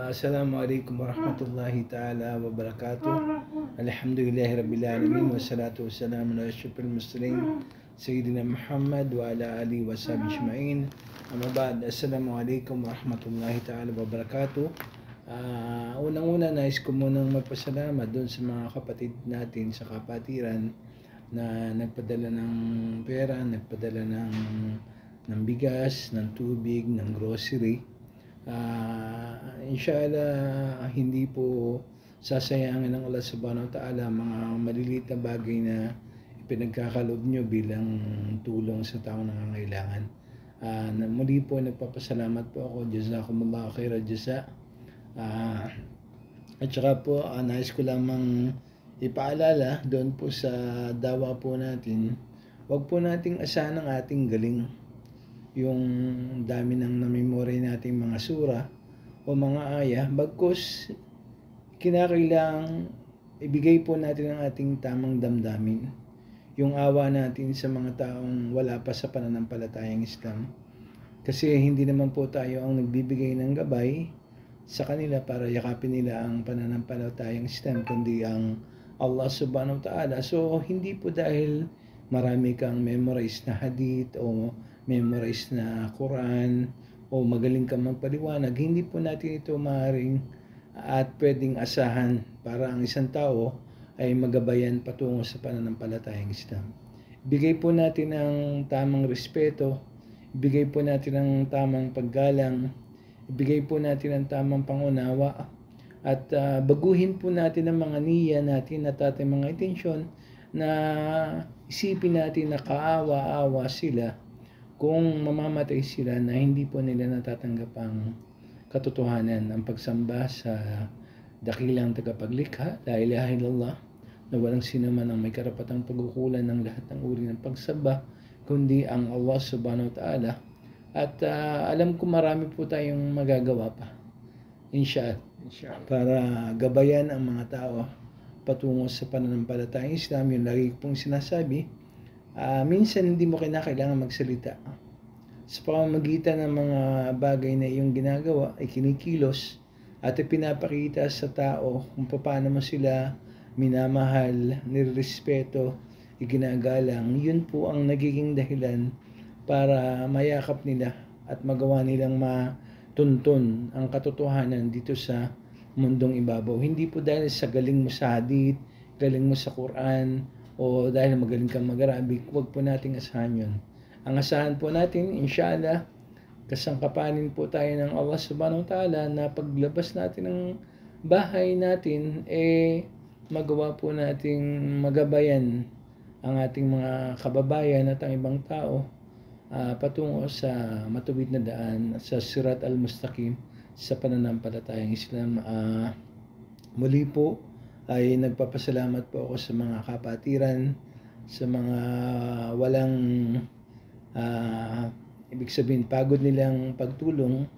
Assalamualaikum warahmatullahi ta'ala wabarakatuh. Alhamdulillahi rabbil alamin wassalatu wassalamu ala asyrafil mursalin sayyidina Muhammad wa ala alihi wa sahbihi ajma'in. Amma ba'd. Assalamualaikum warahmatullahi ta'ala wabarakatuh. Unang-una, nais ko munang magpasalamat doon sa mga kapatid natin sa kapatiran na nagpadala ng pera, nagpadala ng bigas, ng tubig, ng grocery. Inshallah, hindi po sasayangin ng Allah subhanahu wa ta'ala mga maliliit na bagay na ipinagkakalob nyo bilang tulong sa taong nangangailangan. Muli po nagpapasalamat po ako. Jazakumullah khairal jaza. At saka po, nais ko lamang ipaalala doon po sa dawa po natin, wag po nating asahan ang ating galing. Yung dami ng namemorya nating mga sura o mga ayah, bagkus kinakailangang ibigay po natin ang ating tamang damdamin, yung awa natin sa mga taong wala pa sa pananampalatayang Islam, kasi hindi naman po tayo ang nagbibigay ng gabay sa kanila para yakapin nila ang pananampalatayang Islam, kundi ang Allah subhanahu wa ta'ala. So hindi po dahil marami kang memorize na hadith o memorize na Quran o magaling kang magpaliwanag, hindi po natin ito maaaring at pwedeng asahan para ang isang tao ay magabayan patungo sa pananampalatayang Islam. Bigay po natin ang tamang respeto, bigay po natin ang tamang paggalang, ibigay po natin ang tamang pangunawa, at baguhin po natin ang mga niya natin at ating mga intensyon na isipin natin na kaawa-awa sila kung mamamatay sila na hindi po nila natatanggap ang katotohanan, ang pagsamba sa dakilang tagapaglikha, la ilaha illallah, na walang sino man ang may karapatang pagkukulan ng lahat ng uri ng pagsamba kundi ang Allah subhanahu wa ta'ala. At alam ko marami po tayong magagawa pa, inshallah, para gabayan ang mga tao patungo sa pananampalatayang Islam. Yung lagi pong sinasabi, minsan hindi mo kinakailangan magsalita. Sa pamamagitan ng mga bagay na iyong ginagawa ay kinikilos at ipinapakita sa tao kung paano mo sila minamahal, nirespeto, iginagalang. Yun po ang nagiging dahilan para mayakap nila at magawa nilang matuntun ang katotohanan dito sa mundong ibabaw. Hindi po dahil sa galing mo sa hadith, galing mo sa Quran, o dahil magaling kang mag-Arabic. Huwag po nating asahan yun. Ang asahan po natin, inshallah, kasangkapanin po tayo ng Allah subhanahu wa ta'ala na paglabas natin ng bahay natin, magawa po nating magabayan ang ating mga kababayan at ang ibang tao patungo sa matuwid na daan, sa Sirat al-Mustaqim, sa pananampalatayang Islam. Muli po ay nagpapasalamat po ako sa mga kapatiran, sa mga walang ibig sabihin pagod nilang pagtulong.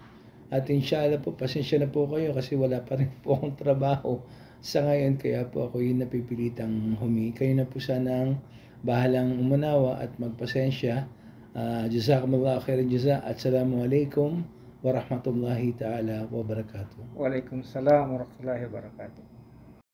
At inshallah po, pasensya na po kayo kasi wala pa rin po akong trabaho sa ngayon, kaya po ako yung napipilitang humingi. Kayo na po sanang bahalang umunawa at magpasensya. Jazakumullah khairan jaza. Assalamualaikum warahmatullahi ta'ala wabarakatuh. Waalaikumsalam warahmatullahi wabarakatuh.